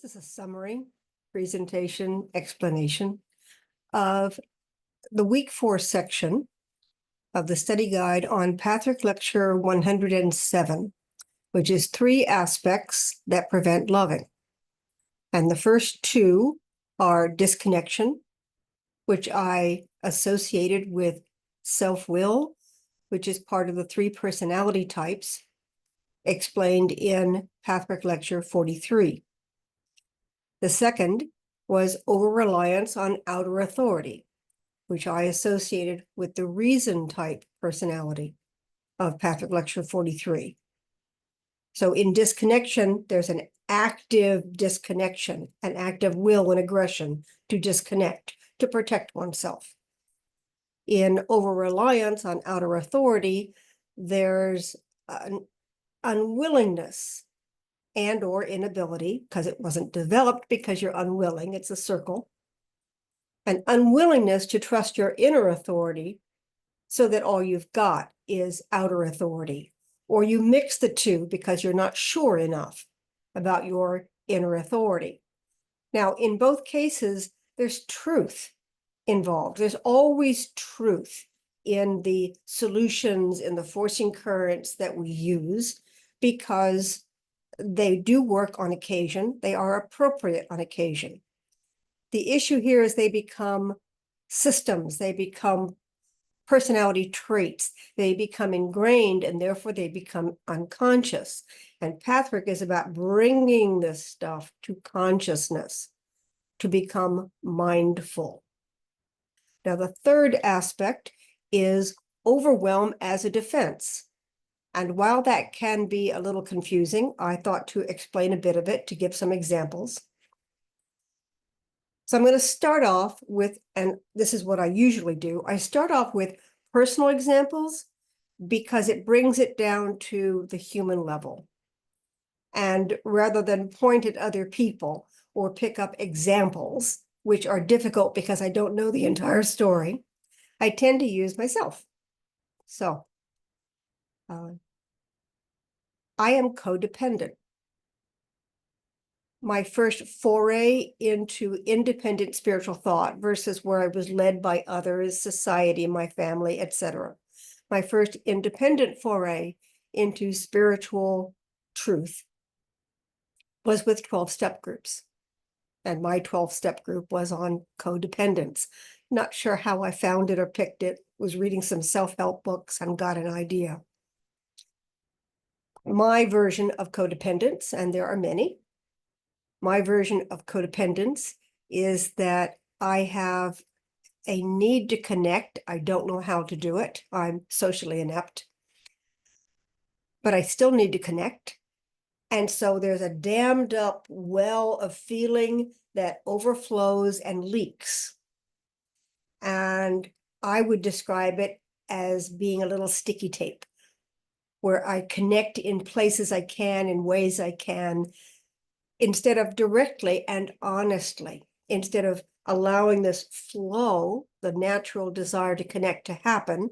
This is a summary, presentation, explanation of the week 4 section of the study guide on Patrick Lecture 107, which is 3 aspects that prevent loving. And the first 2 are disconnection, which I associated with self-will, which is part of the 3 personality types explained in Patrick Lecture 43. The second was over-reliance on outer authority, which I associated with the reason type personality of Patrick Lecture 43. So in disconnection, there's an active disconnection, an active will and aggression to disconnect, to protect oneself. In over-reliance on outer authority, there's an unwillingness and or inability, because it wasn't developed because you're unwilling, it's a circle, an unwillingness to trust your inner authority so that all you've got is outer authority, or you mix the two because you're not sure enough about your inner authority. Now, in both cases, there's truth involved. There's always truth in the solutions, in the forcing currents that we use, because they do work on occasion. They are appropriate on occasion. The issue here is they become systems. They become personality traits. They become ingrained, and therefore they become unconscious. And Patrick is about bringing this stuff to consciousness, to become mindful. Now, the third aspect is overwhelm as a defense. And while that can be a little confusing, I thought to explain a bit of it, to give some examples. So I'm going to start off with, and this is what I usually do, I start off with personal examples because it brings it down to the human level. And rather than point at other people or pick up examples, which are difficult because I don't know the entire story, I tend to use myself. So, I am codependent. My first foray into independent spiritual thought versus where I was led by others, society, my family, etc. My first independent foray into spiritual truth was with 12-step groups. And my 12-step group was on codependence. Not sure how I found it or picked it. Was reading some self-help books and got an idea. My version of codependence, and there are many, my version of codependence is that I have a need to connect. I don't know how to do it. I'm socially inept, but I still need to connect. And so there's a dammed up well of feeling that overflows and leaks. And I would describe it as being a little sticky tape, where I connect in places I can, in ways I can, instead of directly and honestly, instead of allowing this flow, the natural desire to connect to happen.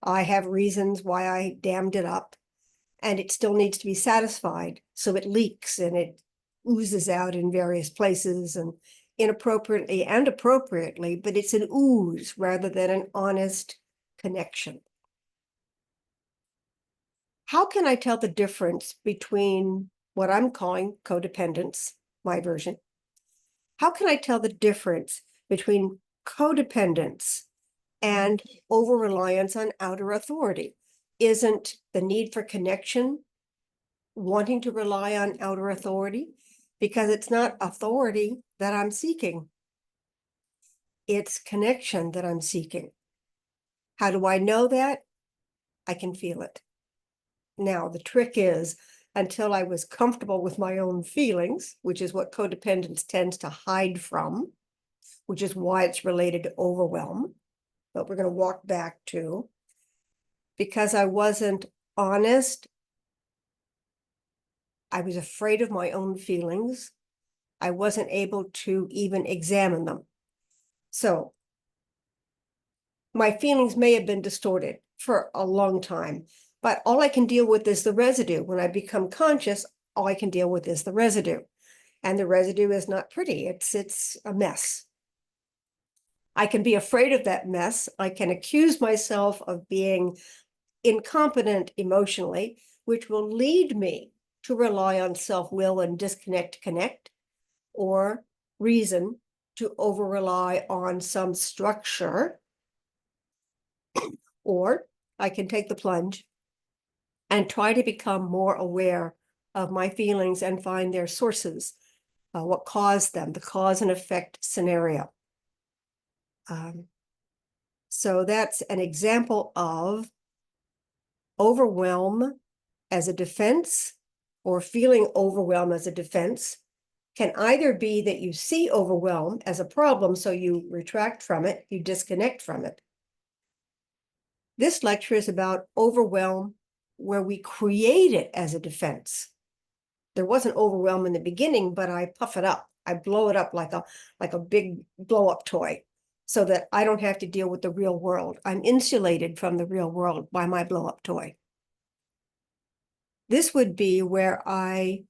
I have reasons why I dammed it up, and it still needs to be satisfied. So it leaks and it oozes out in various places and inappropriately and appropriately, but it's an ooze rather than an honest connection. How can I tell the difference between what I'm calling codependence, my version? How can I tell the difference between codependence and over-reliance on outer authority? Isn't the need for connection wanting to rely on outer authority? Because it's not authority that I'm seeking. It's connection that I'm seeking. How do I know that? I can feel it. Now, the trick is, until I was comfortable with my own feelings, which is what codependence tends to hide from, which is why it's related to overwhelm, but we're going to walk back to, because I wasn't honest, I was afraid of my own feelings. I wasn't able to even examine them. So my feelings may have been distorted for a long time, but all I can deal with is the residue. When I become conscious, all I can deal with is the residue. and the residue is not pretty. It's a mess. I can be afraid of that mess. I can accuse myself of being incompetent emotionally, which will lead me to rely on self-will and disconnect, connect, or reason to over-rely on some structure. Or I can take the plunge and try to become more aware of my feelings and find their sources, what caused them, the cause and effect scenario. So that's an example of overwhelm as a defense, or feeling overwhelmed as a defense. Can either be that you see overwhelm as a problem, so you retract from it, you disconnect from it. This lecture is about overwhelm where we create it as a defense. There wasn't overwhelm in the beginning, but I puff it up. I blow it up like a big blow-up toy so that I don't have to deal with the real world. I'm insulated from the real world by my blow-up toy. This would be where I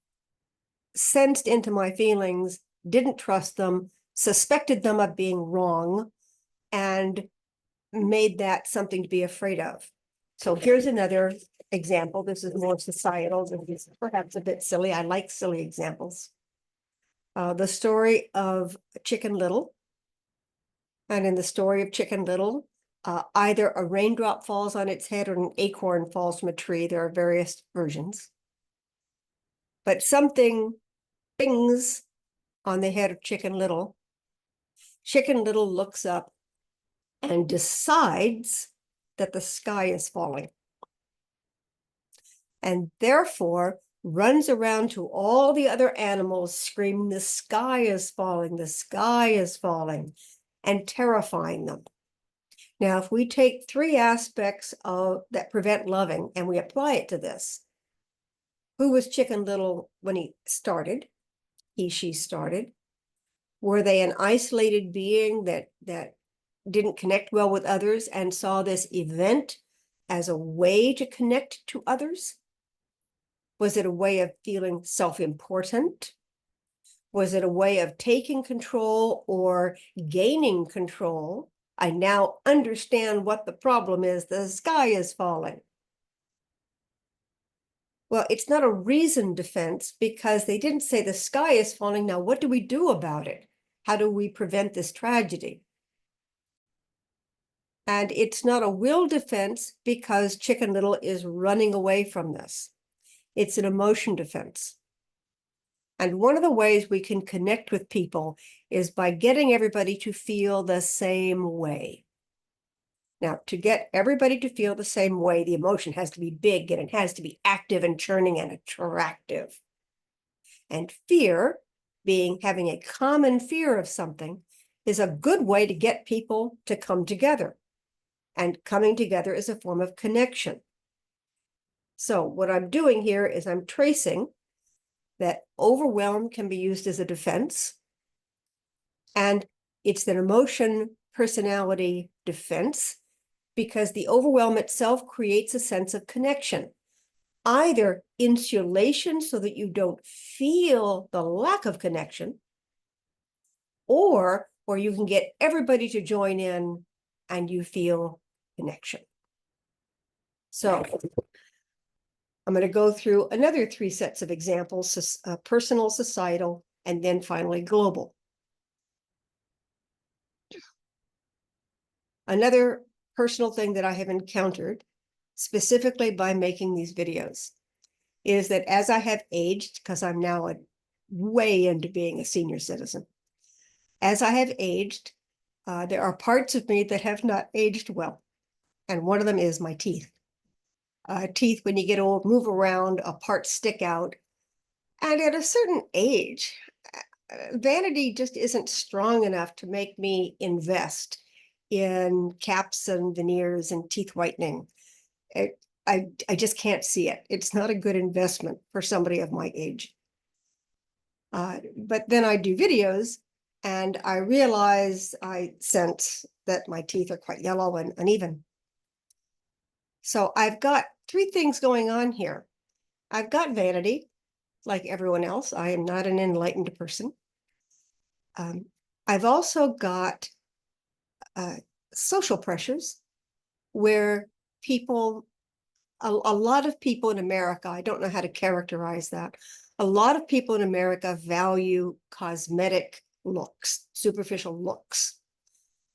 sensed into my feelings, didn't trust them, suspected them of being wrong, and made that something to be afraid of. So here's another example. This is more societal. This is perhaps a bit silly. I like silly examples. The story of Chicken Little. And in the story of Chicken Little, either a raindrop falls on its head or an acorn falls from a tree. There are various versions. But something bings on the head of Chicken Little. Chicken Little looks up and decides that the sky is falling. And therefore runs around to all the other animals screaming, the sky is falling, the sky is falling, and terrifying them. Now, if we take three aspects that prevent loving and we apply it to this, who was Chicken Little when he started? She started. Were they an isolated being that didn't connect well with others and saw this event as a way to connect to others? Was it a way of feeling self-important? Was it a way of taking control or gaining control? I now understand what the problem is. The sky is falling. Well, it's not a reasoned defense because they didn't say the sky is falling. Now, what do we do about it? How do we prevent this tragedy? And it's not a will defense because Chicken Little is running away from this. It's an emotion defense. And one of the ways we can connect with people is by getting everybody to feel the same way. Now, to get everybody to feel the same way, the emotion has to be big and it has to be active and churning and attractive. And fear, having a common fear of something, is a good way to get people to come together. And coming together is a form of connection. So what I'm doing here is I'm tracing that overwhelm can be used as a defense. And it's an emotion personality defense because the overwhelm itself creates a sense of connection. Either insulation so that you don't feel the lack of connection, or you can get everybody to join in and you feel connection. So I'm going to go through another three sets of examples, personal, societal, and then finally global. Another personal thing that I have encountered, specifically by making these videos, is that as I have aged, because I'm now way into being a senior citizen, as I have aged, there are parts of me that have not aged well. And one of them is my teeth. Teeth, when you get old, move around, parts stick out. And at a certain age, vanity just isn't strong enough to make me invest in caps and veneers and teeth whitening. I just can't see it. It's not a good investment for somebody of my age. But then I do videos and I sense that my teeth are quite yellow and uneven. So I've got three things going on here. I've got vanity, like everyone else. I am not an enlightened person. I've also got social pressures where people, a lot of people in America, I don't know how to characterize that. A lot of people in America value cosmetic looks, superficial looks,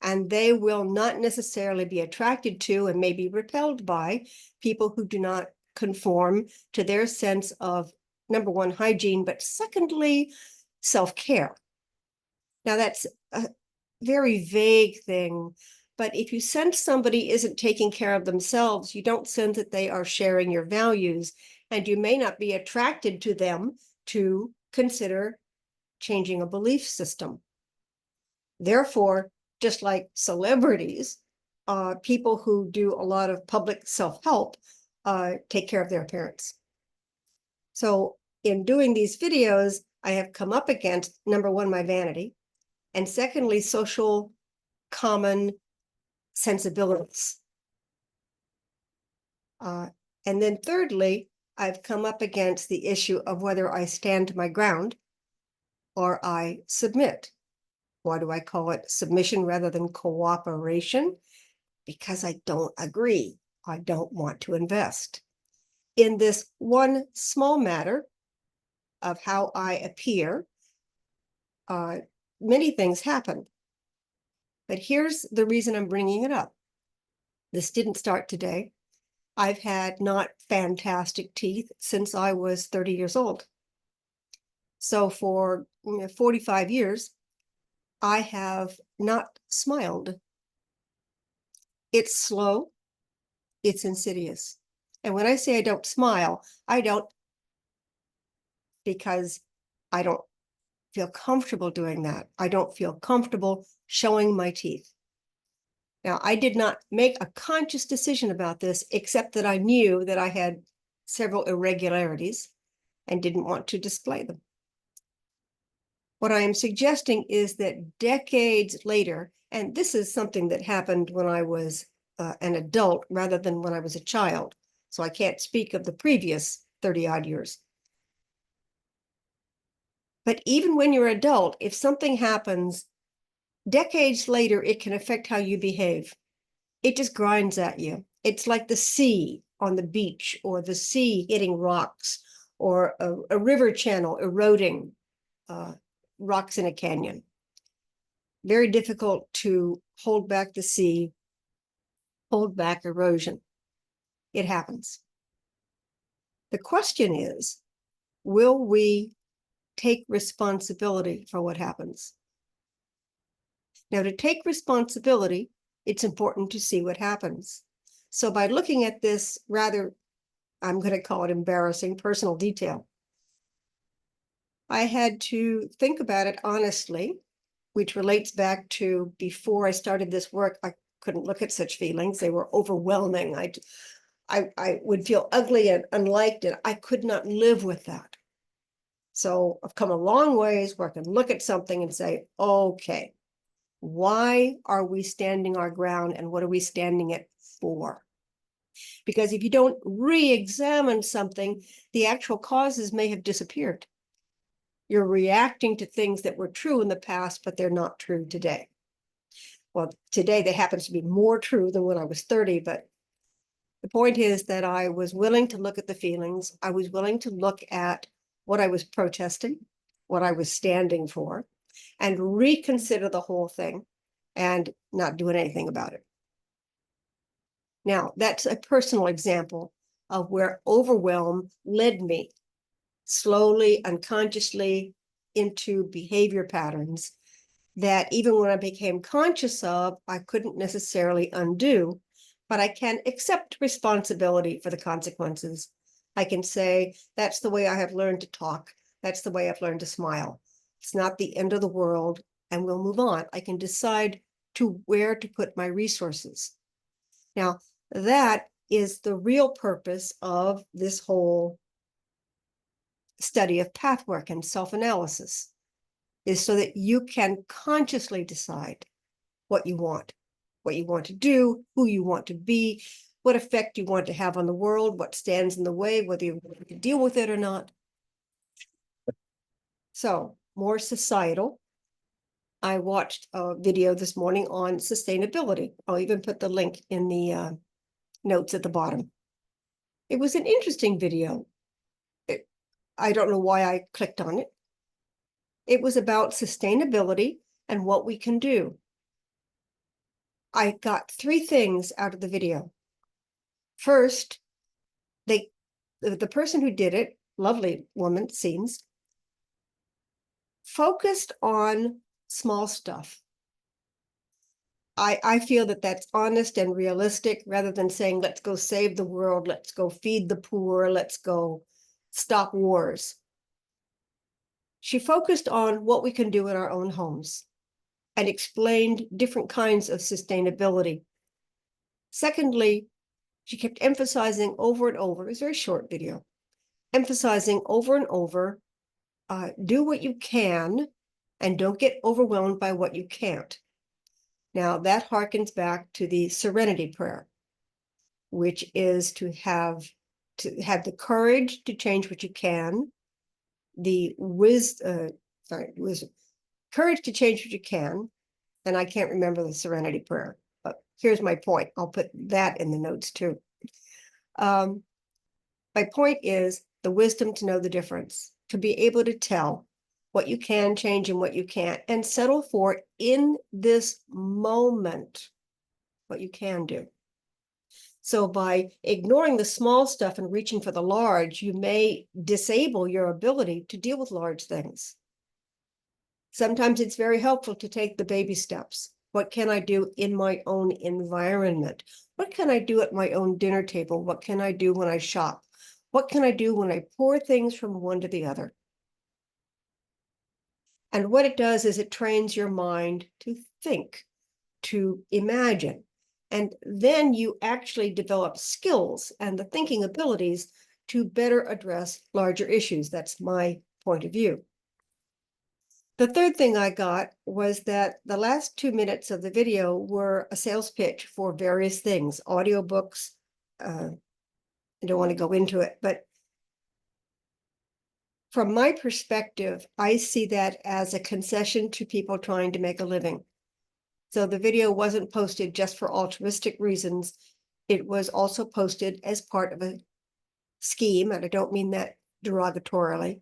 and they will not necessarily be attracted to and may be repelled by people who do not conform to their sense of, number one, hygiene, but secondly, self-care. Now, that's a very vague thing, but if you sense somebody isn't taking care of themselves, you don't sense that they are sharing your values, and you may not be attracted to them to consider changing a belief system. Therefore, just like celebrities, people who do a lot of public self-help take care of their appearance. So in doing these videos, I have come up against, number one, my vanity, and secondly, social common sensibilities. And then thirdly, I've come up against the issue of whether I stand my ground or I submit. Why do I call it submission rather than cooperation? Because I don't agree. I don't want to invest. In this one small matter of how I appear, many things happen. But here's the reason I'm bringing it up. This didn't start today. I've had not fantastic teeth since I was 30 years old. So for 45 years, I have not smiled. It's slow, it's insidious. And when I say I don't smile, I don't because I don't feel comfortable doing that. I don't feel comfortable showing my teeth. Now, I did not make a conscious decision about this, except that I knew that I had several irregularities and didn't want to display them. What I am suggesting is that decades later, and this is something that happened when I was an adult rather than when I was a child, so I can't speak of the previous 30-odd years. But even when you're an adult, if something happens, decades later, it can affect how you behave. It just grinds at you. It's like the sea on the beach, or the sea hitting rocks, or a river channel eroding rocks in a canyon. Very difficult to hold back the sea, hold back erosion. It happens. The question is, will we take responsibility for what happens? Now, to take responsibility, it's important to see what happens. So by looking at this rather, I'm going to call it embarrassing, personal detail, I had to think about it honestly, which relates back to before I started this work. I couldn't look at such feelings. They were overwhelming. I would feel ugly and unliked, and I could not live with that. So I've come a long ways where I can look at something and say, okay, why are we standing our ground, and what are we standing it for? Because if you don't re-examine something, the actual causes may have disappeared. You're reacting to things that were true in the past, but they're not true today. Well, today they happen to be more true than when I was 30, but the point is that I was willing to look at the feelings. I was willing to look at what I was protesting, what I was standing for, and reconsider the whole thing and not doing anything about it. Now, that's a personal example of where overwhelm led me slowly, unconsciously into behavior patterns that even when I became conscious of, I couldn't necessarily undo, but I can accept responsibility for the consequences. I can say, that's the way I have learned to talk. That's the way I've learned to smile. It's not the end of the world, and we'll move on. I can decide to where to put my resources. Now, that is the real purpose of this whole study of pathwork and self-analysis, is so that you can consciously decide what you want to do, who you want to be, what effect you want to have on the world, what stands in the way, whether you want to deal with it or not. So more societal. I watched a video this morning on sustainability. I'll even put the link in the notes at the bottom. It was an interesting video. I don't know why I clicked on it. It was about sustainability and what we can do. I got 3 things out of the video. First, the person who did it, lovely woman, it seems, focused on small stuff. I feel that that's honest and realistic rather than saying, let's go save the world, let's go feed the poor, let's go stop wars. She focused on what we can do in our own homes and explained different kinds of sustainability. Secondly, she kept emphasizing over and over, it was a very short video, emphasizing over and over, do what you can and don't get overwhelmed by what you can't. Now, that harkens back to the serenity prayer, which is to have the courage to change what you can, courage to change what you can, and I can't remember the serenity prayer, but here's my point. I'll put that in the notes too. My point is the wisdom to know the difference, to be able to tell what you can change and what you can't, and settle for in this moment what you can do. So by ignoring the small stuff and reaching for the large, you may disable your ability to deal with large things. Sometimes it's very helpful to take the baby steps. What can I do in my own environment? What can I do at my own dinner table? What can I do when I shop? What can I do when I pour things from one to the other? And what it does is it trains your mind to think, to imagine, and then you actually develop skills and the thinking abilities to better address larger issues. That's my point of view. The third thing I got was that the last 2 minutes of the video were a sales pitch for various things, audiobooks. I don't want to go into it, but from my perspective, I see that as a concession to people trying to make a living. So the video wasn't posted just for altruistic reasons. It was also posted as part of a scheme, and I don't mean that derogatorily,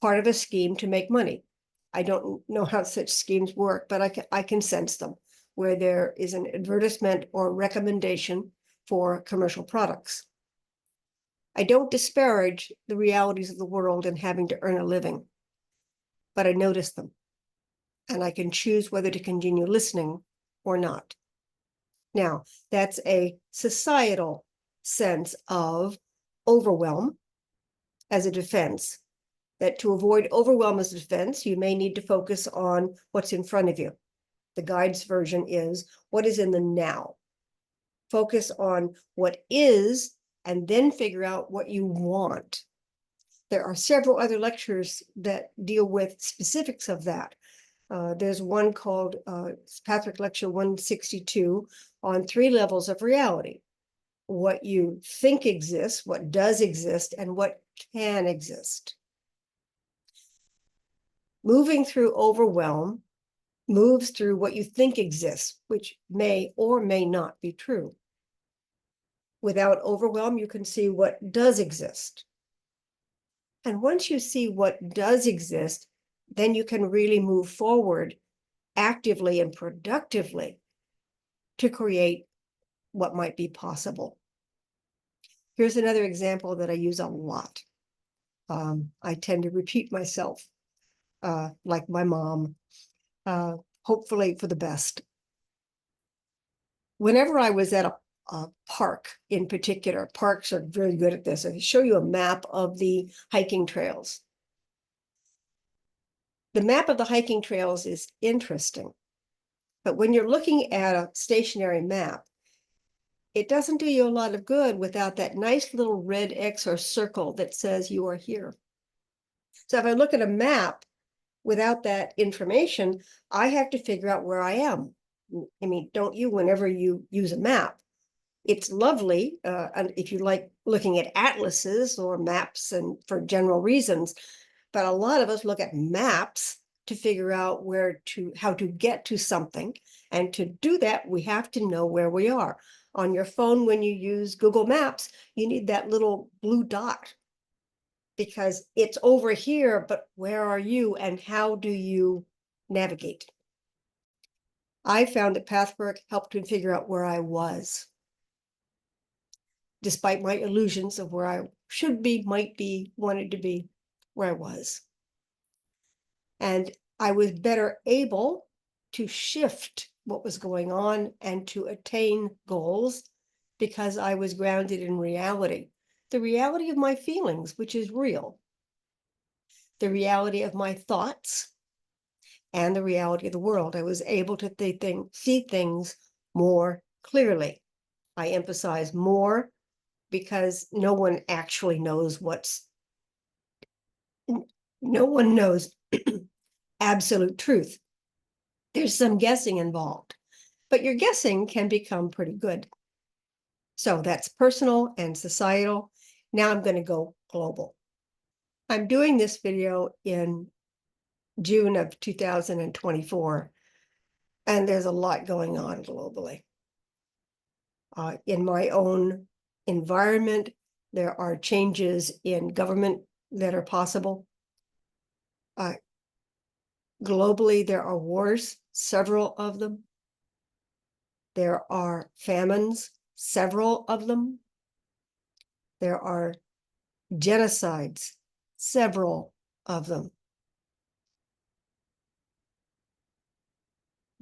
part of a scheme to make money. I don't know how such schemes work, but I can sense them, where there is an advertisement or recommendation for commercial products. I don't disparage the realities of the world and having to earn a living, but I notice them, and I can choose whether to continue listening or not. Now, that's a societal sense of overwhelm as a defense, that to avoid overwhelm as a defense, you may need to focus on what's in front of you. The guide's version is what is in the now. Focus on what is, and then figure out what you want. There are several other lectures that deal with specifics of that. There's one called Patrick Lecture 162 on 3 levels of reality. What you think exists, what does exist, and what can exist. Moving through overwhelm moves through what you think exists, which may or may not be true. Without overwhelm, you can see what does exist. And once you see what does exist, then you can really move forward actively and productively to create what might be possible. Here's another example that I use a lot. I tend to repeat myself, like my mom, hopefully for the best. Whenever I was at a park in particular, parks are very good at this. I show you a map of the hiking trails. The map of the hiking trails is interesting, but when you're looking at a stationary map, it doesn't do you a lot of good without that nice little red X or circle that says you are here. So if I look at a map without that information, I have to figure out where I am. I mean, don't you, whenever you use a map? It's lovely, and if you like looking at atlases or maps and for general reasons, But a lot of us look at maps to figure out how to get to something. And to do that, we have to know where we are. On your phone, when you use Google Maps, you need that little blue dot because it's over here, but where are you and how do you navigate? I found that pathwork helped me figure out where I was, despite my illusions of where I should be, might be, wanted to be, where I was. And I was better able to shift what was going on and to attain goals because I was grounded in reality. The reality of my feelings, which is real. The reality of my thoughts and the reality of the world. I was able to see things more clearly. I emphasize more because no one actually knows no one knows absolute truth. There's some guessing involved, but your guessing can become pretty good. So that's personal and societal. Now I'm going to go global. I'm doing this video in June of 2024, and there's a lot going on globally. In my own environment, there are changes in government that are possible. Globally, there are wars, several of them. There are famines, several of them. There are genocides, several of them.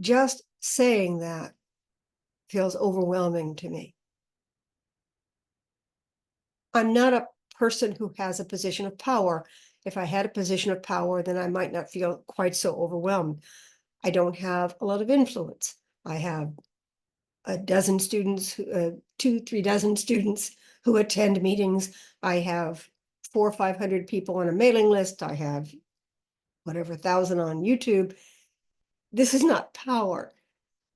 Just saying that feels overwhelming to me. I'm not a person who has a position of power. If I had a position of power, then I might not feel quite so overwhelmed. I don't have a lot of influence. I have a dozen students, 2-3 dozen students who attend meetings. I have 400 or 500 people on a mailing list. I have whatever 1,000 on YouTube. This is not power.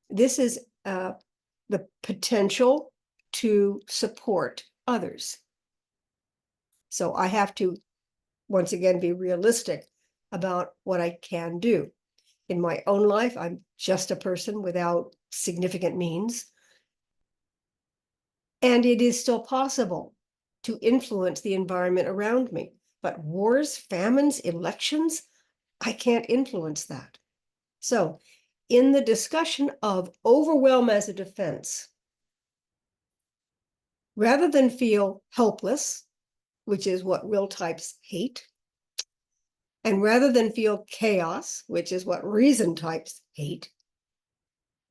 This is the potential to support others. So I have to, once again, be realistic about what I can do. In my own life, I'm just a person without significant means. And it is still possible to influence the environment around me. But wars, famines, elections, I can't influence that. So in the discussion of overwhelm as a defense, rather than feel helpless, which is what will types hate, and rather than feel chaos, which is what reason types hate,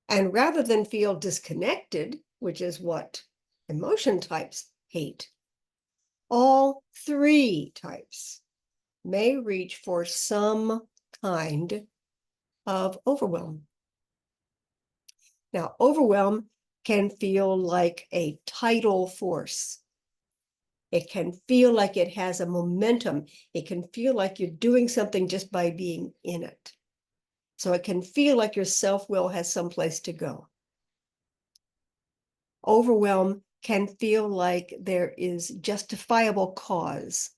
and rather than feel disconnected, which is what emotion types hate, all three types may reach for some kind of overwhelm. Now, overwhelm can feel like a tidal force. It can feel like it has a momentum. It can feel like you're doing something just by being in it. So it can feel like your self-will has someplace to go. Overwhelm can feel like there is justifiable cause.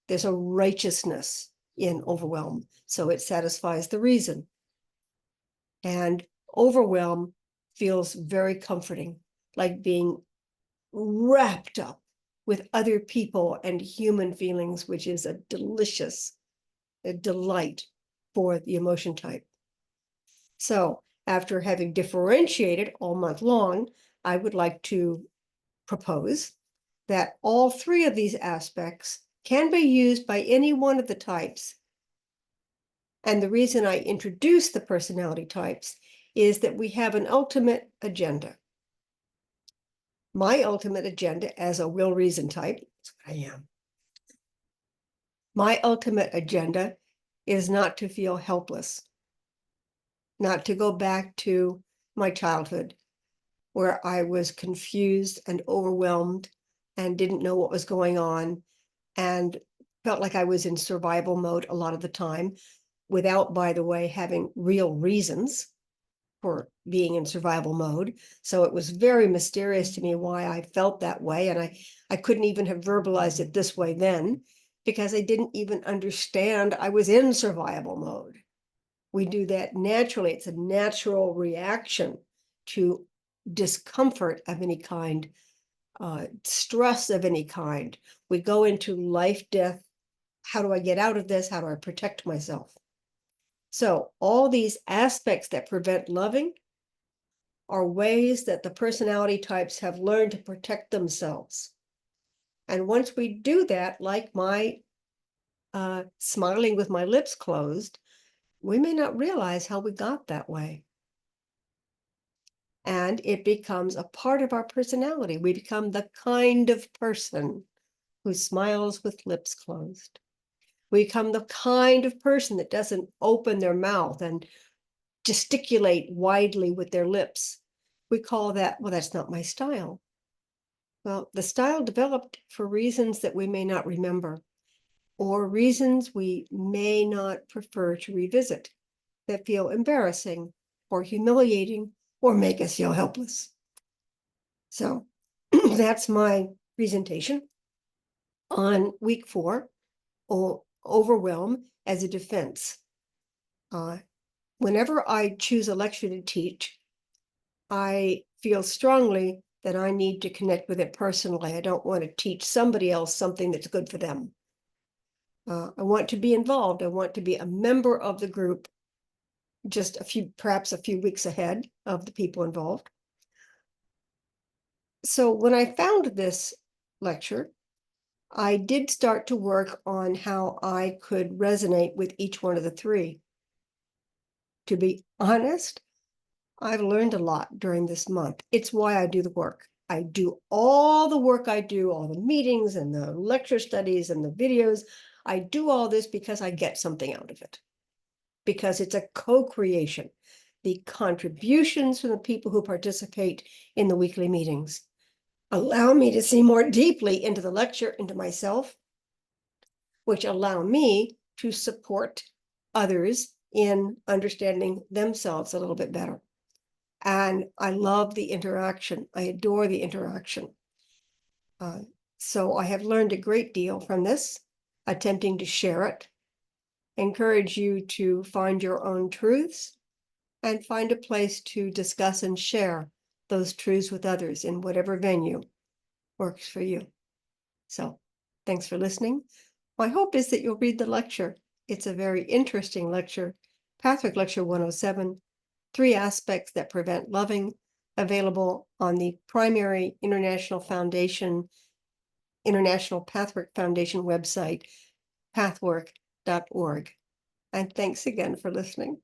There's a righteousness in overwhelm, so it satisfies the reason. And overwhelm feels very comforting, like being wrapped up with other people and human feelings, which is a delight for the emotion type. So after having differentiated all month long, I would like to propose that all three of these aspects can be used by any one of the types. And the reason I introduce the personality types is that we have an ultimate agenda. My ultimate agenda as a will reason type, that's what I am. My ultimate agenda is not to feel helpless, not to go back to my childhood where I was confused and overwhelmed and didn't know what was going on and felt like I was in survival mode a lot of the time without, by the way, having real reasons for being in survival mode. So it was very mysterious to me why I felt that way. And I couldn't even have verbalized it this way then, because I didn't even understand I was in survival mode. We do that naturally. It's a natural reaction to discomfort of any kind, stress of any kind. We go into life, death. How do I get out of this? How do I protect myself? So all these aspects that prevent loving are ways that the personality types have learned to protect themselves. And once we do that, like my smiling with my lips closed, we may not realize how we got that way. And it becomes a part of our personality. We become the kind of person who smiles with lips closed. We become the kind of person that doesn't open their mouth and gesticulate widely with their lips. We call that, well, that's not my style. Well, the style developed for reasons that we may not remember, or reasons we may not prefer to revisit, that feel embarrassing or humiliating or make us feel helpless. So that's my presentation on week 4, Overwhelm as a defense. Whenever I choose a lecture to teach, I feel strongly that I need to connect with it personally. I don't want to teach somebody else something that's good for them. I want to be involved. I want to be a member of the group, just perhaps a few weeks ahead of the people involved. So when I found this lecture, I did start to work on how I could resonate with each one of the 3. To be honest, I've learned a lot during this month. It's why I do the work. I do all the work I do, all the meetings and the lecture studies and the videos. I do all this because I get something out of it, because it's a co-creation. The contributions from the people who participate in the weekly meetings allow me to see more deeply into the lecture, into myself, which allow me to support others in understanding themselves a little bit better. And I love the interaction. I adore the interaction. So I have learned a great deal from this, attempting to share it, encourage you to find your own truths, and find a place to discuss and share those truths with others in whatever venue works for you. So thanks for listening. My hope is that you'll read the lecture. It's a very interesting lecture, Pathwork Lecture 107, 3 Aspects That Prevent Loving, available on the primary International Pathwork Foundation website, pathwork.org. And thanks again for listening.